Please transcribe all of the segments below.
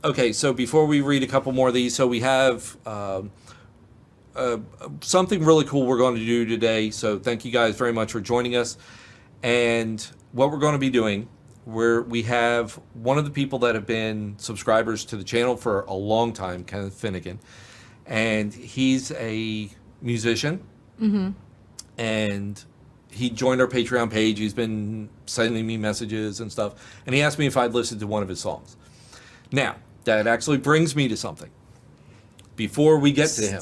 Okay, so before we read a couple more of these, so we have something really cool we're going to do today. So thank you guys very much for joining us. And what we're going to be doing, we have one of the people that have been subscribers to the channel for a long time, Kenneth Finnegan, and he's a musician. Mm-hmm. And he joined our Patreon page. He's been sending me messages and stuff. And he asked me if I'd listen to one of his songs. Now, that actually brings me to something. Before we get to him.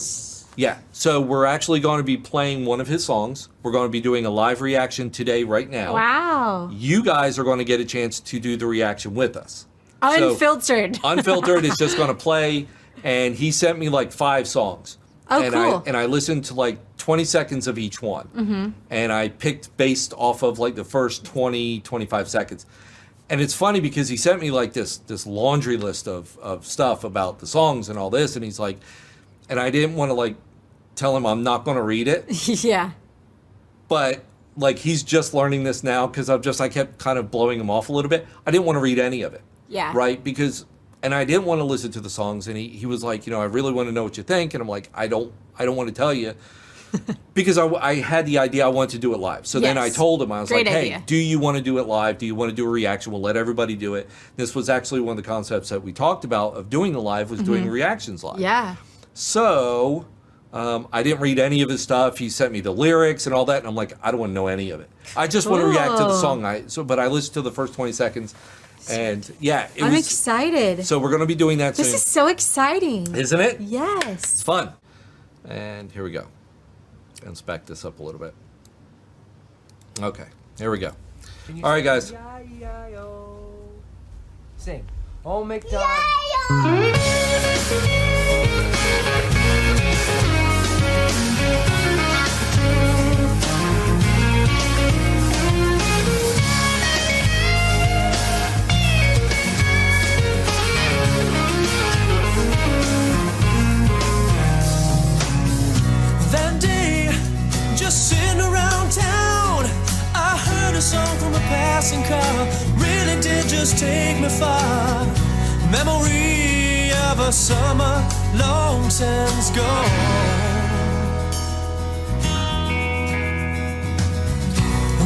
Yeah, so we're actually going to be playing one of his songs. We're going to be doing a live reaction today, right now. Wow. You guys are going to get a chance to do the reaction with us. Unfiltered. So, unfiltered is just going to play. And he sent me like 5 songs. Oh, and cool. I listened to like 20 seconds of each one. Mm-hmm. And I picked based off of like the first 20, 25 seconds. And it's funny because he sent me like this laundry list of stuff about the songs and all this. And he's like, and I didn't want to like tell him I'm not going to read it. Yeah. But like he's just learning this now because I kept kind of blowing him off a little bit. I didn't want to read any of it. Yeah. Right? Because, and I didn't want to listen to the songs. And he was like, I really want to know what you think. And I'm like, I don't want to tell you. Because I had the idea I wanted to do it live. So then I told him, I was Great like, idea. hey, do you want to do it live? Do you want to do a reaction? We'll let everybody do it. This was actually one of the concepts that we talked about of doing the live was doing reactions live. Yeah. So I didn't read any of his stuff. He sent me the lyrics and all that. And I'm like, I don't want to know any of it. I just want to react to the song. But I listened to the first 20 seconds. And yeah, I'm excited. So we're going to be doing that soon. This is so exciting. Isn't it? Yes. It's fun. And here we go. Let's back this up a little bit. Okay, here we go. All right, guys. Sing. Oh, McDonald. That day, just sitting around town, I heard a song from a passing car. Really did just take me far. Memory of a summer long since gone.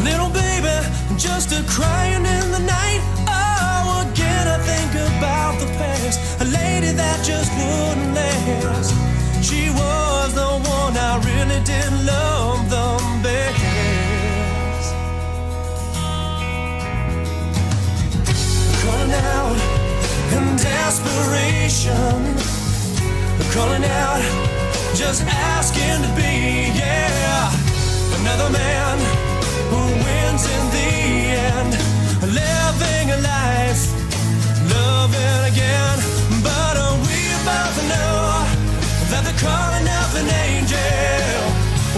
Little baby, just a crying in the night. Oh, again I think about the past. A lady that just wouldn't last. She was the one I really did love the best. Calling out in desperation, calling out, just asking to be, another man who wins in the end, living a life, loving again. But we both know that the calling of an angel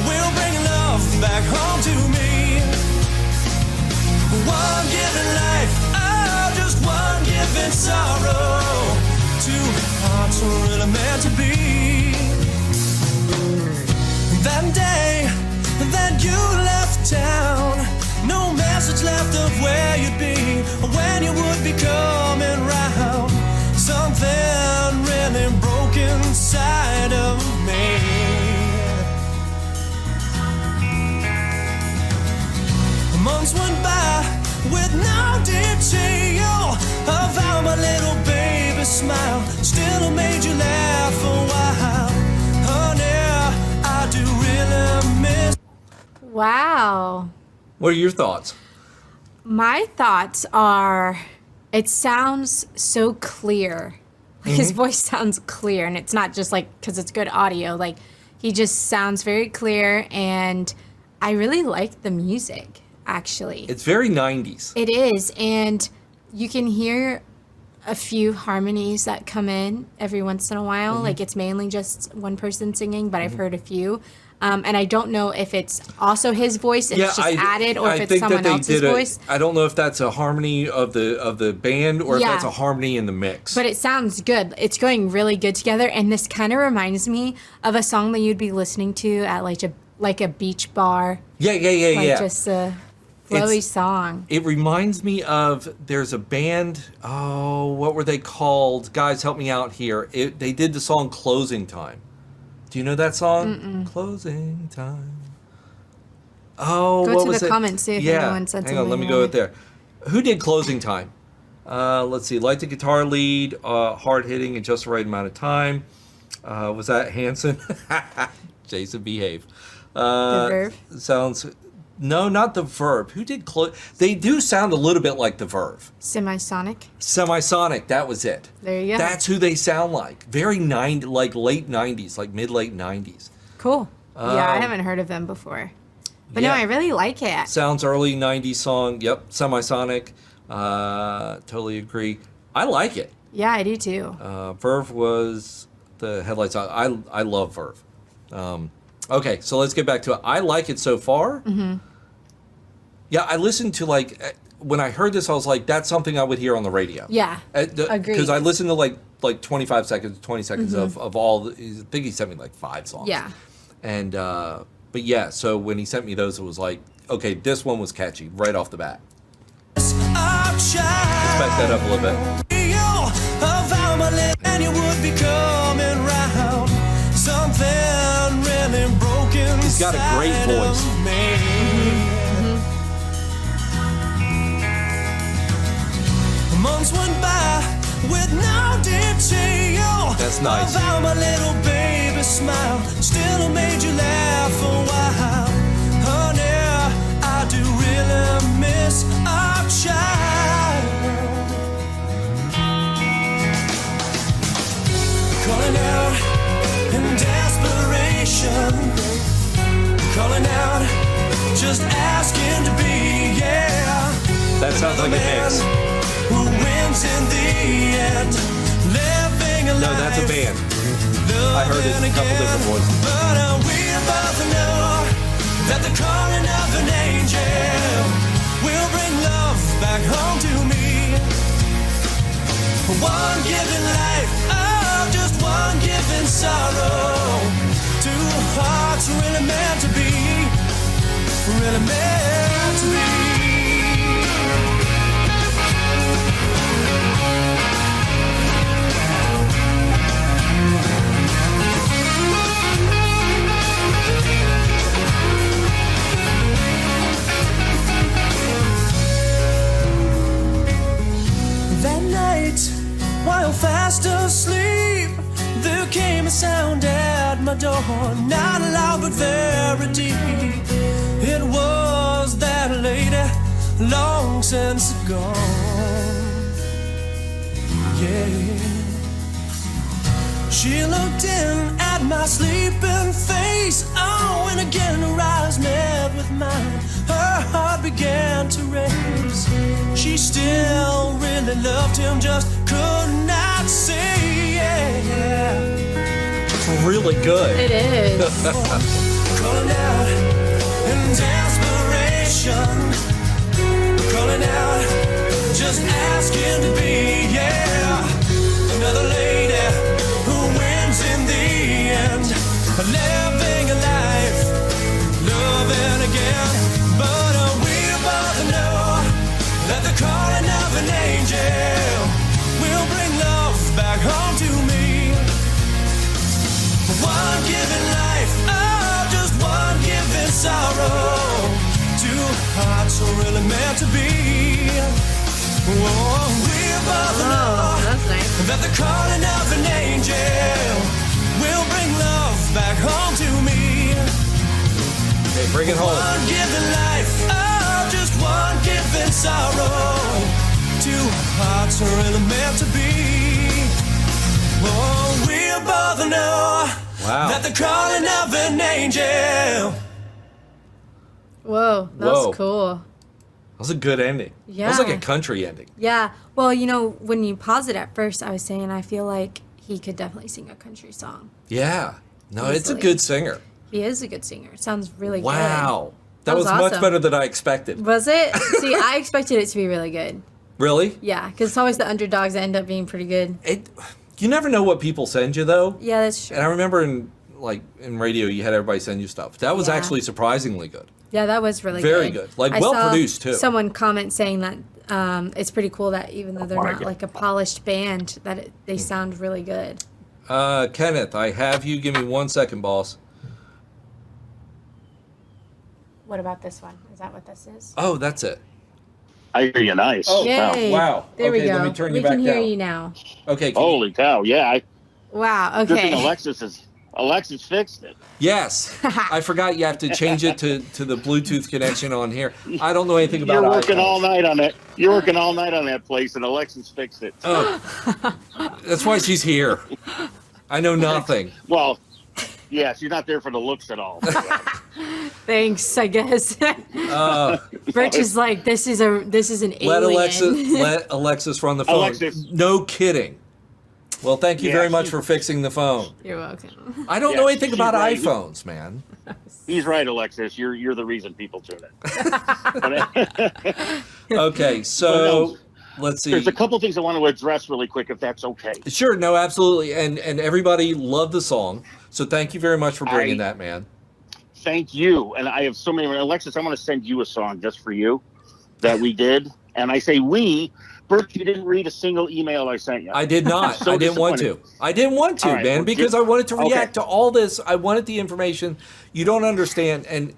will bring love back home to me. One given life, oh, just one given sorrow. Two hearts were really meant to be. That day that you left town, no message left of where you'd be, when you would be coming round. Something really broke inside of me. Months went by with no detail of how my little baby smiled. Still made you laugh a while. Honey, I do really miss. Wow. What are your thoughts? My thoughts are, it sounds so clear. Like his voice sounds clear, and it's not just like because it's good audio. Like he just sounds very clear, and I really like the music. Actually, It's very 90s. it is, and you can hear a few harmonies that come in every once in a while. Like it's mainly just one person singing, but I've heard a few. And I don't know if it's also his voice and it's just added, or if it's someone else's voice. I don't know if that's a harmony of the band or if that's a harmony in the mix. But it sounds good. It's going really good together, and this kind of reminds me of a song that you'd be listening to at like a beach bar. Yeah. Just flowy song. It reminds me of, there's a band, oh, what were they called? Guys, help me out here. They did the song Closing Time. Do you know that song? Mm-mm. Closing Time. Oh, Go what to was the it? comments, see if Yeah, anyone said hang on, let me something go on out there. Who did Closing Time? Let's see, like the guitar lead, hard hitting in just the right amount of time. Was that Hanson? Jason, behave. The Verve? Sounds, no, not the Verve. Who did They do sound a little bit like the Verve. Semisonic. Semisonic, that was it. There you go. That's who they sound like. Very like late 90s, like mid-late 90s. Cool. Yeah, I haven't heard of them before. But yeah. no, I really like it. Sounds early 90s song. Yep, Semisonic. Totally agree. I like it. Yeah, I do too. Verve was the headlights. I love Verve. Okay, so let's get back to it. I like it so far. Mm-hmm. Yeah, I listened to when I heard this, I was like, that's something I would hear on the radio. Yeah, agreed. Because I listened to like 25 seconds, 20 seconds of all. I think he sent me like 5 songs. Yeah. And but yeah, so when he sent me those, it was like, okay, this one was catchy right off the bat. Let's back that up a little bit. And you would be coming round. Something really broken. He's got a great voice. Months went by with no detail. That's nice. About my little baby smile. Still made you laugh a while. Honey, I do really miss our child. Calling out in desperation. Calling out, just asking to be, yeah. That sounds like a mix. Who wins in the end? Living a No, that's a band. I heard it in a couple different voices. But we both know that the calling of an angel will bring love back home to me. One given life, oh, just one given sorrow. Two hearts really meant to be, really meant to be. That night, while fast asleep, there came a sound at my door. Not loud, but very deep. It was that lady, long since gone. Yeah. She looked in at my sleeping face. Oh, and again her eyes met with mine. Her heart began to race. She still really loved him, just could not say, yeah. It's really good. It is. Calling out in desperation. Calling out, just asking to be, yeah. Another lady who wins in the end. Living a life, loving again. But we both know that the calling of an angel will bring love back home to me. One given life, oh, just one given sorrow. Two hearts are really meant to be. Oh, we both know that's nice. that the calling of an angel will bring love back home to me. Okay, bring it home. One given life, oh, just one given sorrow. Two hearts are really meant to be. Oh, we both know that the calling of an angel. Whoa, that Whoa. was cool. That was a good ending. Yeah. That was like a country ending. Yeah. Well, when you paused it at first, I was saying I feel like he could definitely sing a country song. Yeah. No, it's a Easily. good singer. He is a good singer. It sounds really good. Wow. That was was much awesome. better than I expected. Was it? See, I expected it to be really good. Really? Yeah, because it's always the underdogs that end up being pretty good. You never know what people send you, though. Yeah, that's true. And I remember in like in radio, you had everybody send you stuff. That was Yeah. actually surprisingly good. Yeah, that was really Very good. good. Like, I well saw produced, too. Someone comment saying that it's pretty cool that even though they're not like a polished band, that they sound really good. Kenneth, I have you. Give me 1 second, boss. What about this one? Is that what this is? Oh, that's it. I hear you nice. Oh, Yay! wow. There Okay, we go. let me turn you we back can hear down. you now. Okay. Holy cow! Yeah, Wow. good thing Okay. Alexis fixed it. Yes. I forgot you have to change it to the Bluetooth connection on here. I don't know anything about You're working iPhones. all night on it. You're working all night on that place, and Alexis fixed it. Oh. That's why she's here. I know nothing. Well, yeah, she's not there for the looks at all. Thanks. I guess. Birch is like, this is an alien. Let Alexis run the phone. Alexis. No kidding. Well, thank you Yeah, very much she- for fixing the phone. You're welcome. I don't Yeah, know anything she's about right. iPhones, man. He's right, Alexis. You're the reason people tune in. Okay, so let's see. There's a couple things I want to address really quick, if that's okay. Sure, no, absolutely. And everybody loved the song. So thank you very much for bringing that, man. Thank you. And I have so many. Alexis, I'm going to send you a song just for you that we did. And I say we. Bert, you didn't read a single email I sent you. I did not. So I didn't want to. disappointed. I didn't want to, All right, man, well, because just- I wanted to react okay. to all this. I wanted the information. You don't understand. And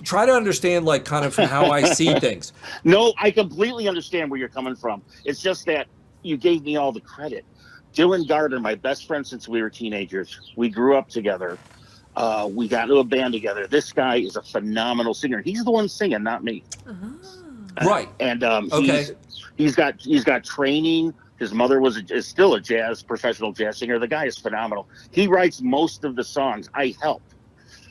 try to understand, like, kind of how I see things. No, I completely understand where you're coming from. It's just that you gave me all the credit. Dylan Gardner, my best friend since we were teenagers. We grew up together. We got into a band together. This guy is a phenomenal singer. He's the one singing, not me. Right. And Okay. he's got training. His mother is still a professional jazz singer. The guy is phenomenal. He writes most of the songs. I help.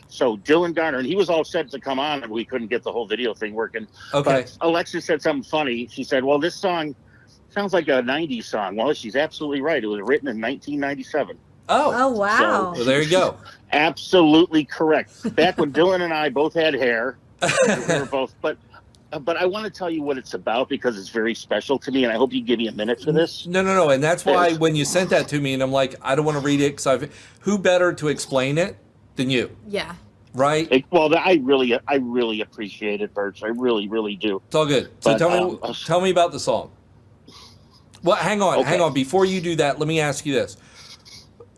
So Dylan Garner, and he was all set to come on, and we couldn't get the whole video thing working. Okay. But Alexis said something funny. She said, "Well, this song sounds like a '90s song." Well, she's absolutely right. It was written in 1997. Oh, wow. Well, there you go. Absolutely correct. Back when Dylan and I both had hair, we were both. But I want to tell you what it's about because it's very special to me, and I hope you give me a minute for this. No. And that's why when you sent that to me, and I'm like, I don't want to read it because who better to explain it than you, Yeah. right? I really appreciate it, Birch. I really, really do. It's all good. So But, tell me about the song. Well, hang on. Okay. Before you do that, let me ask you this.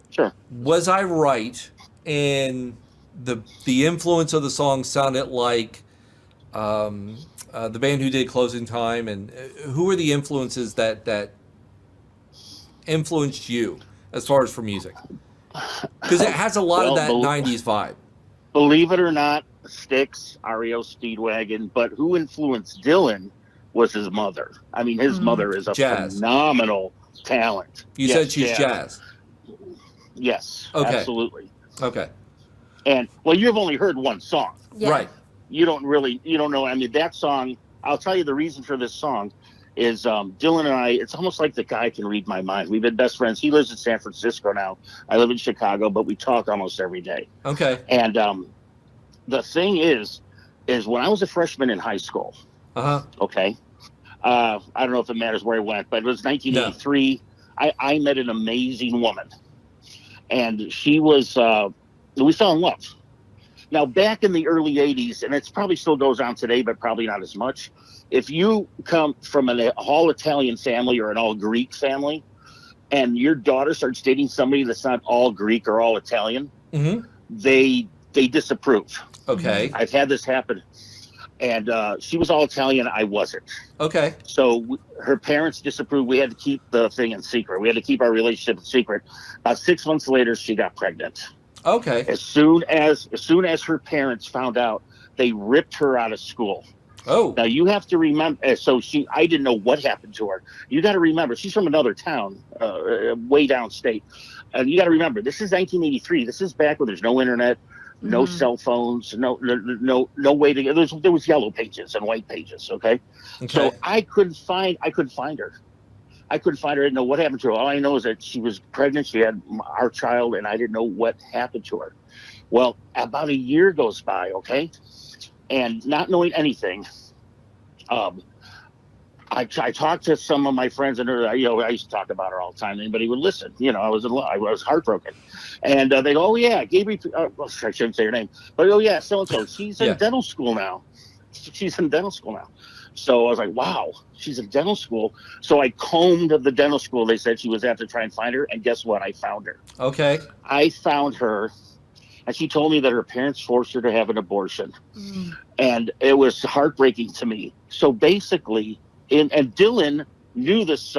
Sure. Was I right in the influence of the song sounded like the band who did Closing Time, and who were the influences that influenced you as far as for music? Because it has a lot of that 90s vibe. Believe it or not, Styx, REO Speedwagon, but who influenced Dylan was his mother. I mean, his mother is a Jazz. phenomenal talent. You Yes, said she's jazz. Yes, Okay. absolutely. Okay. And, well, you've only heard one song. Yeah. Right. You don't know. I mean, that song, I'll tell you the reason for this song is Dylan and I, it's almost like the guy can read my mind. We've been best friends. He lives in San Francisco now. I live in Chicago, but we talk almost every day. Okay. And the thing is when I was a freshman in high school, okay, I don't know if it matters where I went, but it was 1983. No. I met an amazing woman. And she was, we fell in love. Now, back in the early 80s, and it probably still goes on today, but probably not as much, if you come from an all-Italian family or an all-Greek family, and your daughter starts dating somebody that's not all Greek or all Italian, they disapprove. Okay. I've had this happen. And she was all Italian. I wasn't. Okay. So her parents disapproved. We had to keep the thing in secret. We had to keep our relationship in secret. About 6 months later, she got pregnant. Okay. As soon as her parents found out, they ripped her out of school. Oh. Now you have to remember. I didn't know what happened to her. You got to remember, she's from another town, way downstate, and you got to remember, this is 1983. This is back when there's no internet. No cell phones, no way to. There was yellow pages and white pages. Okay, so I couldn't find her. I didn't know what happened to her. All I know is that she was pregnant. She had our child, and I didn't know what happened to her. Well, about a year goes by. Okay, and not knowing anything, I talked to some of my friends, and I used to talk about her all the time. Anybody would listen. I was in love. I was heartbroken, and they go, "Oh yeah, Gabriel." Well, I shouldn't say her name, but oh yeah, so and so. She's in dental school now. She's in dental school now. So I was like, "Wow, she's in dental school." So I combed the dental school they said she was at to try and find her, and guess what? I found her. Okay. I found her, and she told me that her parents forced her to have an abortion, and it was heartbreaking to me. So basically. And Dylan knew this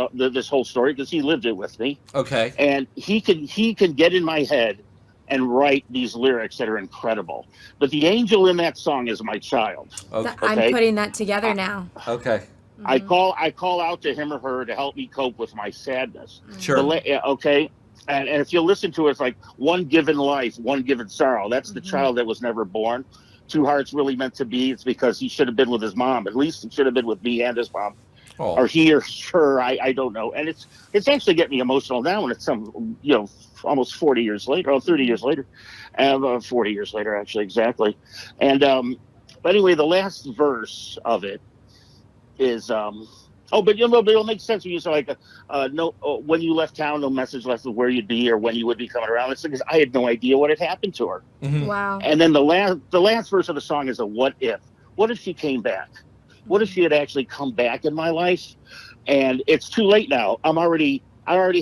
whole story because he lived it with me. Okay. And he can get in my head and write these lyrics that are incredible. But the angel in that song is my child. Okay. I'm putting that together now. Okay. I call out to him or her to help me cope with my sadness. Sure. Okay. And if you listen to it, it's like one given life, one given sorrow. That's the child that was never born. Two hearts really meant to be. It's because he should have been with his mom. At least he should have been with me and his mom. Oh. Or he or her, I don't know. And it's actually getting me emotional now when it's almost 40 years later, or 30 years later, 40 years later, actually, exactly. And but anyway, the last verse of it is but it'll make sense when you say like when you left town, no message left of where you'd be or when you would be coming around. It's because I had no idea what had happened to her. Mm-hmm. Wow. And then the last verse of the song is a what if. What if she came back? What if she had actually come back in my life? And it's too late now. I already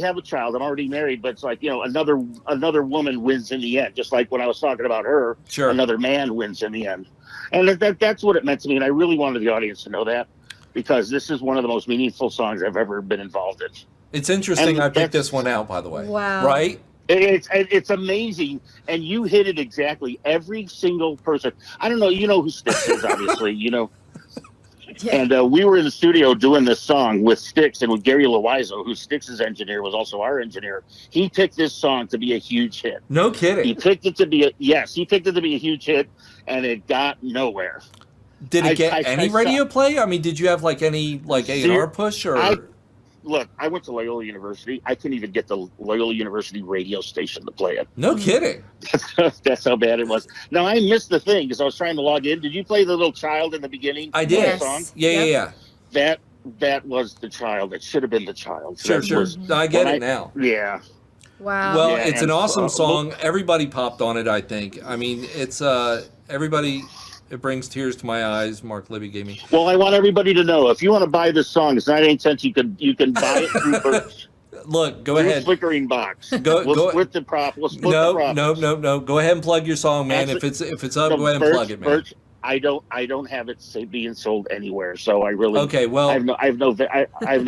have a child. I'm already married, but it's like, another woman wins in the end. Just like when I was talking about her, Sure. Another man wins in the end. And that's what it meant to me. And I really wanted the audience to know that because this is one of the most meaningful songs I've ever been involved in. It's interesting. I picked this one out, by the way. Wow. Right? It's amazing, and you hit it exactly. Every single person. I don't know. You know who Styx is, obviously. Yeah. And we were in the studio doing this song with Styx and with Gary Loizo, who Styx's engineer was also our engineer. He picked this song to be a huge hit. No kidding. He picked it to be a huge hit, and it got nowhere. Did it get any radio play? I mean, did you have like any A&R push or? Look, I went to Loyola University. I couldn't even get the Loyola University radio station to play it. No kidding. That's how bad it was. Now, I missed the thing because I was trying to log in. Did you play the little child in the beginning? I did. Yes. Song? Yeah. That was the child. That should have been the child. Sure. I get it now. Yeah. Wow. Well, Yeah, it's an awesome song. Everybody popped on it, I think. I mean, it's everybody. It brings tears to my eyes. Mark Libby gave me. Well, I want everybody to know if you want to buy this song, it's 98 cents. You can buy it through Look, go ahead. Flickeringbox. Go split the prop. We'll split the prop. No. Go ahead and plug your song, man. Actually, if it's up, go ahead and plug it, man. Birch, I don't have it being sold anywhere, so I really Okay. Well, I have no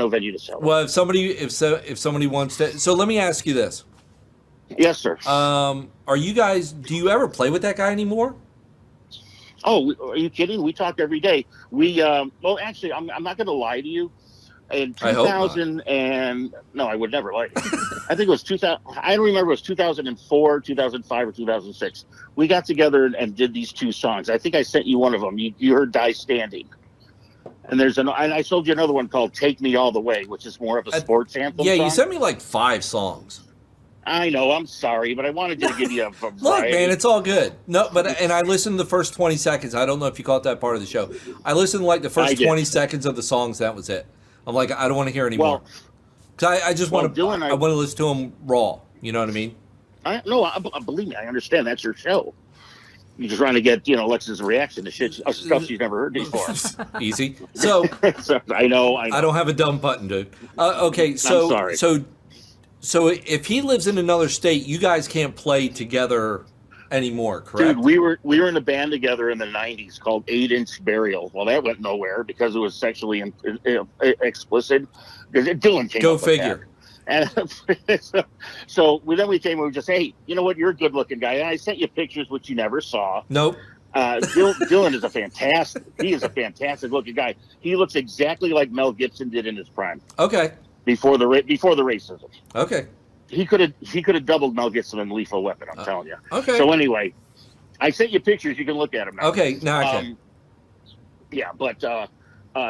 venue to sell it. Well, if somebody wants to, so let me ask you this. Yes, sir. Are you guys? Do you ever play with that guy anymore? Oh, are you kidding? We talk every day. Well, actually, I'm not going to lie to you. In 2000 no, I would never lie to you. I think it was 2000. I don't remember. It was 2004, 2005, or 2006. We got together and did these two songs. I think I sent you one of them. You heard "Die Standing," and and I sold you another one called "Take Me All the Way," which is more of a sports anthem. Yeah, song. you sent me like 5 songs. I know. I'm sorry, but I wanted to give you a variety. Look, man, it's all good. No, and I listened to the first 20 seconds. I don't know if you caught that part of the show. I listened to like the first 20 seconds of the songs. That was it. I'm like, I don't want to hear anymore. Because I just want to. I want to listen to them raw. You know what I mean? Believe me, I understand. That's your show. You're just trying to get Alexa's reaction to stuff she's never heard before. Easy. So I know. I don't have a dumb button, dude. Okay, so I'm sorry. So if he lives in another state, you guys can't play together anymore, correct? Dude, we were in a band together in the 90s called 8-Inch Burial. Well, that went nowhere because it was sexually explicit. Dylan came Go up figure. With that. And so then we came and we just, hey, you know what? You're a good looking guy. And I sent you pictures which you never saw. Nope. Dylan is he is a fantastic looking guy. He looks exactly like Mel Gibson did in his prime. Okay. Before the racism. Okay. He could have doubled Mel Gibson in Lethal Weapon. I'm telling you. Okay. So anyway, I sent you pictures. You can look at them now. Okay. Now I can. Yeah, but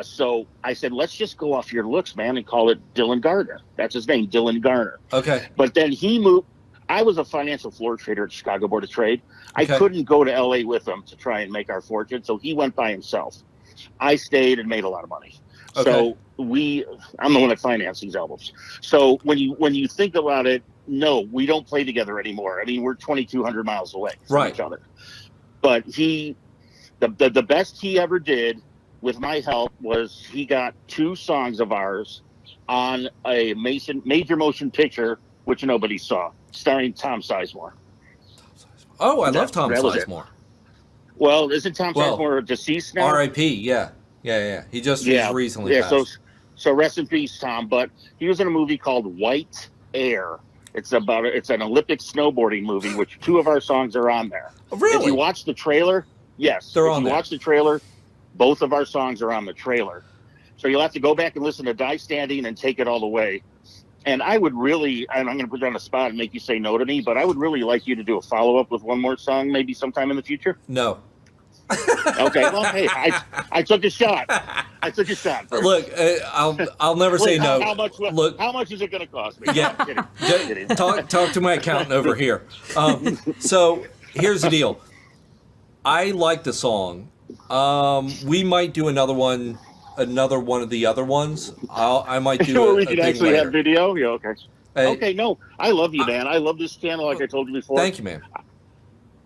so I said, let's just go off your looks, man, and call it Dylan Garner. That's his name, Dylan Garner. Okay. But then he moved. I was a financial floor trader at Chicago Board of Trade. Okay. I couldn't go to L.A. with him to try and make our fortune, so he went by himself. I stayed and made a lot of money. So I'm the one that financed these albums. So when you think about it, no, we don't play together anymore. I mean, we're 2,200 miles away from each other. But the best he ever did with my help was he got 2 songs of ours on a major motion picture, which nobody saw, starring Tom Sizemore. Oh, I love Tom Sizemore. Well, isn't Tom Sizemore deceased now? R.I.P. Yeah. He just recently passed. So rest in peace, Tom. But he was in a movie called White Air. It's an Olympic snowboarding movie, which 2 of our songs are on there. Really? If you watch the trailer, yes. They're on there. If you watch the trailer, both of our songs are on the trailer. So you'll have to go back and listen to Die Standing and Take It All the Way. And I would really, I'm going to put you on the spot and make you say no to me, but I would really like you to do a follow-up with one more song, maybe sometime in the future. No. Okay, well, hey, I took a shot. First. Look, I'll never say no. How much is it going to cost me? Yeah. No, I'm kidding. Talk to my accountant over here. So here's the deal. I like the song. We might do another one of the other ones. I might do sure a we can thing actually later. have video. Yeah, okay. Okay, no, I love you, man. I love this channel, like I told you before. Thank you, man.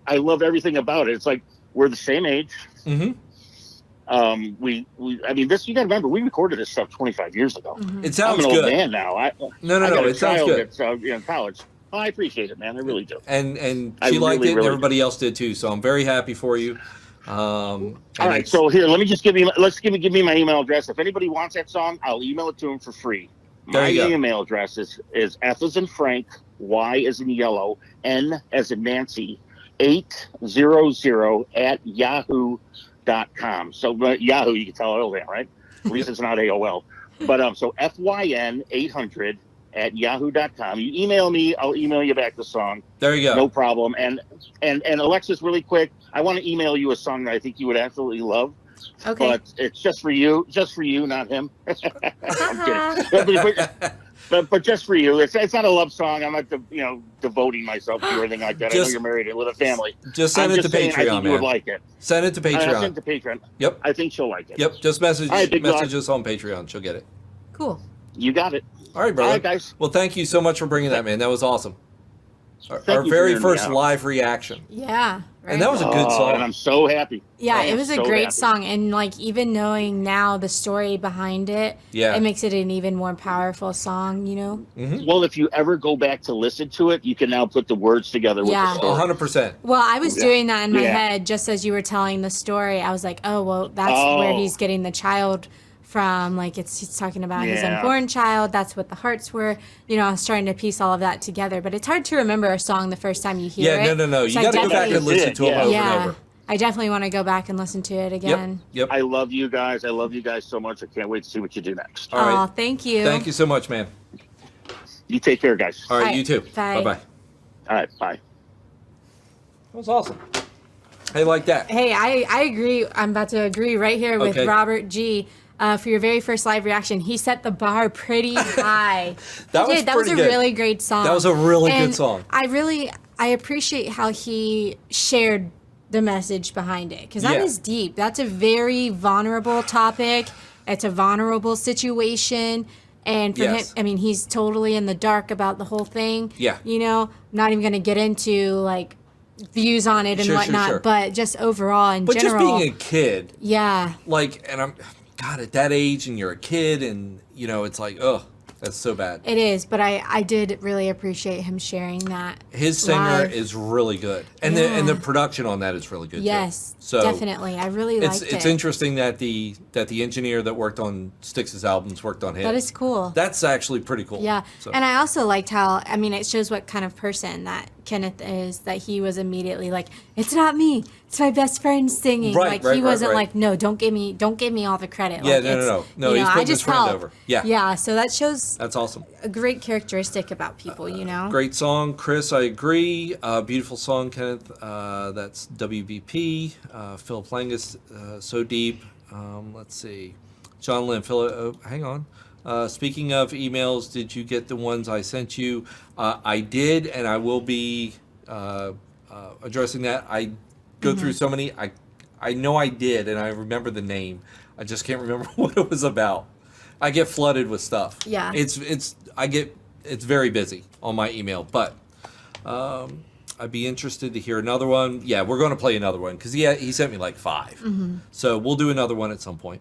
I love everything about it. It's like we're the same age. Mm-hmm. I mean, this, you got to remember, we recorded this stuff 25 years ago. Mm-hmm. It sounds I'm an good. old man now. No, it sounds good. That's in college. Oh, I appreciate it, man. I really do. And she liked it, and everybody else did too. So I'm very happy for you. All right, so here, give me my email address. If anybody wants that song, I'll email it to them for free. My email address is F as in Frank, Y as in yellow, N as in Nancy, 800 at yahoo.com. So Yahoo, you can tell AOL, right? At least it's not AOL. But so FYN 800 at yahoo.com. You email me, I'll email you back the song. There you go. No problem. And Alexis, really quick, I want to email you a song that I think you would absolutely love. Okay. But it's just for you, not him. I'm kidding. But just for you. It's not a love song. I'm not devoting myself to you or anything like that. I know you're married with a family. Just send it to Patreon, I think you would like it. Send it to Patreon. Send it to Patreon. Yep. I think she'll like it. Yep. Just message us on Patreon. She'll get it. Cool. You got it. All right, brother. All right, guys. Well, thank you so much for bringing that, man. That was awesome. Our you very for first hearing me out. live reaction. Yeah. Right. And that was a good song. And I'm so happy. Yeah, it was a great happy. song. And like even knowing now the story behind it, it makes it an even more powerful song, you know? Mm-hmm. Well, if you ever go back to listen to it, you can now put the words together with the story. 100%. Well, I was doing that in my head just as you were telling the story. I was like, oh, well, that's where he's getting the child from. Like he's talking about his unborn child. That's what the hearts were. You know, I was trying to piece all of that together. But it's hard to remember a song the first time you hear it. No. You got to go back and listen to them over and over. I definitely want to go back and listen to it again. Yep. I love you guys. I love you guys so much. I can't wait to see what you do next. All right. Thank you. Thank you so much, man. You take care, guys. All right, you too. Bye. Bye-bye. All right, bye. That was awesome. I like that. Hey, I agree. I'm about to agree right here with Robert G. For your very first live reaction. He set the bar pretty high. That was a really great song. That was a really good song. I appreciate how he shared the message behind it, because that is deep. That's a very vulnerable topic. It's a vulnerable situation. And for him, I mean, he's totally in the dark about the whole thing. Yeah. You know, I'm not even going to get into like views on it and whatnot, but just overall in general. But just being a kid. Yeah. Like, and God, at that age, and you're a kid, and, you know, it's like, ugh, that's so bad. It is, but I did really appreciate him sharing that. His singer is really good, and the production on that is really good. Yes, too. So definitely, I really liked it. It's interesting that the engineer that worked on Styx's albums worked on his. That is cool. That's actually pretty cool. Yeah, so. And I also liked how, I mean, it shows what kind of person that Kenneth is, that he was immediately like, it's not me, it's my best friend singing. He wasn't like, no, don't give me all the credit. Yeah, like, no, he's putting his friend over. Yeah, so that shows that's awesome. A great characteristic about people, you know. Great song, Chris. I agree. Beautiful song, Kenneth. That's WVP. Philip Langus, So Deep. Let's see. John Lynn. Hang on. Speaking of emails, did you get the ones I sent you? I did, and I will be addressing that. I go through so many. I know I did, and I remember the name. I just can't remember what it was about. I get flooded with stuff. Yeah. It's very busy on my email, but I'd be interested to hear another one. Yeah, we're going to play another one because he sent me like 5. So we'll do another one at some point.